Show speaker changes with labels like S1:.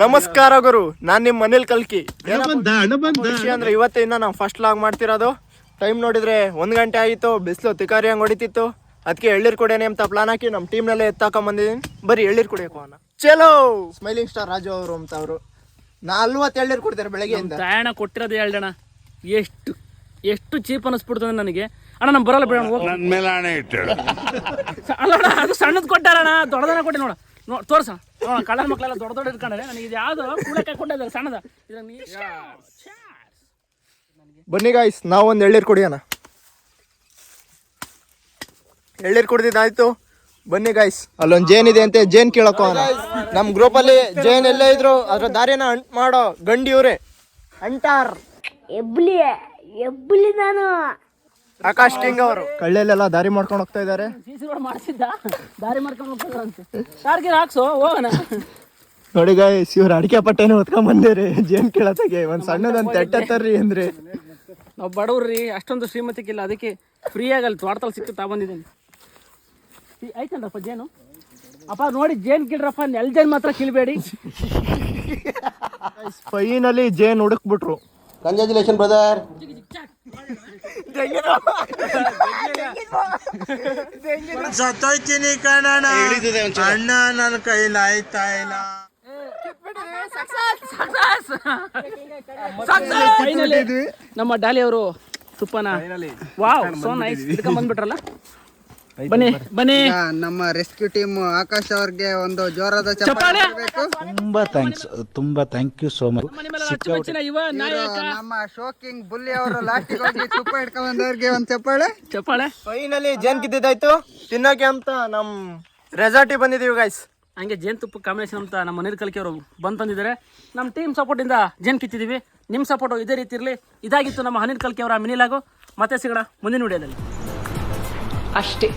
S1: ನಮಸ್ಕಾರ ಗುರು, ನಾನ್ ನಿಮ್ ಮನೇಲಿ ಕಲ್ಕಿ. ಖುಷಿ ಅಂದ್ರೆ ಇವತ್ತಿನ ನಾವು ಫಸ್ಟ್ ಲಾಗ್ ಮಾಡ್ತಿರೋದು. ಟೈಮ್ ನೋಡಿದ್ರೆ 1 ಗಂಟೆ ಆಗಿತ್ತು, ಬಿಸಿಲು ತಿಕಾರಿ ಹಂಗ್ ಹೊಡಿತಿತ್ತು. ಅದಕ್ಕೆ ಎಳ್ಳೀರ್ ಕುಡಿಯೋಣ ಅಂತ ಪ್ಲಾನ್ ಹಾಕಿ ನಮ್ಮ ಟೀಮ್ನಲ್ಲೇ ಎತ್ತಾಕೊಂಡ್ ಬಂದಿದ್ದೀನಿ. ಬರೀ ಎಳ್ಳೀರ್ ಕುಡಿಯಕ್ಕೆ ಹೋಗೋಣ. ಚಲೋ. ಸ್ಮೈಲಿಂಗ್ ಸ್ಟಾರ್ ರಾಜು ಅವರು ಅಂತ ಅವರು 40 ಎಳ್ಳೀರ್ ಕುಡ್ತಾರೆ ಬೆಳಗ್ಗೆಯಿಂದ.
S2: ತಾಯಣ ಕೊಟ್ಟಿರೋದು ಹೇಳ್ದಣ, ಎಷ್ಟು ಚೀಪ್ ಅನಿಸ್ಬಿಡ್ತದೆ ನನಗೆ. ಅಣ್ಣ ನಮ್ ಬರಲ್ಲ ಬಿಡೋಣ, ಅಲ್ಲಣ್ಣ ಅದು ಸಣ್ಣದ್ ಕೊಟ್ಟಾರಣ, ದೊಡ್ಡದನ ಕೊಟ್ಟಿ ನೋಡ ತೋರ್ಸ. ಕಳ್ಳನ ಮಕ್ಕಳೆಲ್ಲ ದೊಡ್ಡ ಇಟ್ಕೊಂಡ್ರೆ ನನಗೆ ಇದು ಯಾವ್ದು ಕೂಳಕ್ಕೆ ಕೊಟ್ಟಿದ್ದಾರೆ ಸಣ್ಣದ.
S1: ಬನ್ನಿ ಗಾಯ್ಸ್, ನಾವೊಂದು ಎಳ್ಳೀರ್ ಕುಡಿಯೋಣ. ಎಳ್ಳೀರ್ ಕುಡ್ದಿದ್ದಾಯ್ತು. ಬನ್ನಿ ಗಾಯ್ಸ್, ಅಲ್ಲೊಂದು ಜೇನ್ ಇದೆ ಅಂತೆ, ಜೇನ್ ಕೇಳಕ್ಕೋ. ನಮ್ ಗ್ರೂಪ್ ಅಲ್ಲಿ ಜೇನ್ ಎಲ್ಲೇ ಇದ್ರು ಅದ್ರ ದಾರಿನ ಅಂಟ್ ಮಾಡೋ ಗಂಡಿ ಇವ್ರೆ ಅಂಟಾರ್
S3: ಎಬ್ಬಲಿ ನಾನು
S1: ಆಕಾಶ್ ಕಿಂಗ್ ಅವರು. ಕಳ್ಳೆಲ್ಲ ದಾರಿ ಮಾಡ್ಕೊಂಡು ಹೋಗ್ತಾ ಇದಾರೆ.
S2: ಸಿಸಿ ರೋಡ್ ಮಾಡಿಸಿದ್ದ, ದಾರಿ ಮಾಡ್ಕೊಂಡು ಹೋಗ್ತಾರಂತೆ. ಟಾರ್ಗೆಟ್ ಹಾಕ್ಸೋ ಹೋಗೋಣ.
S1: ನೋಡಿ ಗಾಯ್ಸ್, ಇವ್ರು ಅಡಿಕೆ ಪಟ್ಟೆನ ಹೊತ್ಕೊಂಡ್ ಬಂದಿರಿ ಜೇನ್ ಕೇಳತ್ತಾಗೆ. ಒಂದ್ ಸಣ್ಣದೊಂದು ತೆಟ್ಟತ್ತರ್ರಿ ಅಂದ್ರೆ
S2: ನಾವು ಬಡವ್ರಿ, ಅಷ್ಟೊಂದು ಶ್ರೀಮತಿಗಿಲ್ಲ, ಅದಕ್ಕೆ ಫ್ರೀಯಾಗಿ ಅಲ್ಲಿ ತೋಟದಲ್ಲಿ ಸಿಕ್ತು ತಗೊಂಡಿದ್ದೀನಿ. ಆಯ್ತಂಡ್ರಪ್ಪ ಜೇನು. ಅಪ್ಪ ನೋಡಿ ಜೇನ್ ಕಿಡ್ರಪ್ಪ, ನೆಲ್ ಜೇನ್ ಮಾತ್ರ ಕಿಲ್ಬೇಡಿ.
S1: ಫೈನಲಿ ಜೇನ್ ಹುಡುಕ್ಬಿಟ್ರು.
S4: Congratulation brother. ಸತ್ತೋಯ್ತೀನಿ ಕಣಣ್ಣ, ಅಣ್ಣ ನನ್ನ ಕೈಲಾಯ್ತಾ ಇಲ್ಲ.
S2: ನಮ್ಮ ಡಾಲಿ ಅವರು ತುಪ್ಪನ ವಾವ್ ಸೋ ನೈಸ್ ಇಟ್ಕೊಂಡ್ ಬಂದ್ಬಿಟ್ರಲ್ಲ. ಬನ್ನಿ ಬನ್ನಿ,
S5: ನಮ್ಮ ರೆಸ್ಕ್ಯೂ ಟೀಮ್ ಆಕಾಶ್ ಅವ್ರಿಗೆ ಒಂದು ಜೋರಾದ
S2: ಚಪ್ಪಾಳೆ.
S6: ತುಂಬಾ ಥ್ಯಾಂಕ್ ಯು ಸೋ ಮಚ್.
S5: ನಮ್ಮ ಶೋಕಿಂಗ್ ಬುಲ್ಲಿ ಅವರು ಲಾಸ್ಟಿಗೆ ಹೋಗಿ ತುಪ್ಪ ಇಟ್ಕೊಂಡ್ ಬಂದವ್ರಿಗೆ ಒಂದು ಚಪ್ಪಾಳೆ.
S1: ಫೈನಲಿ ಜೇನ್ ಕಿದ್ದಿದ್ದಾಯ್ತು. ತಿನ್ನಕ್ಕೆ ಅಂತ ನಮ್ ರೆಸಾರ್ಟಿಗೆ ಬಂದಿದೀವಿ ಗೈಸ್.
S2: ಹಂಗೆ ಜೇನುತುಪ್ಪ ಕಾಂಬಿನೇಷನ್ ಅಂತ ನಮ್ಮ ಮನೇಲಿ ಕಲಿಕೆ ಅವರು ಬಂದು ತಂದಿದ್ದಾರೆ. ನಮ್ಮ ಟೀಮ್ ಸಪೋರ್ಟಿಂದ ಜೇನು ಕಿತ್ತಿದ್ದೀವಿ. ನಿಮ್ಮ ಸಪೋರ್ಟು ಇದೇ ರೀತಿ ಇರಲಿ. ಇದಾಗಿತ್ತು ನಮ್ಮ ಹನಿಲ್ ಕಲ್ಕಿ ಅವರ ಮಿನಿಲಾಗು. ಮತ್ತೆ ಸಿಗೋಣ ಮುಂದಿನ ವಿಡಿಯೋದಲ್ಲಿ.
S7: ಅಷ್ಟೇ.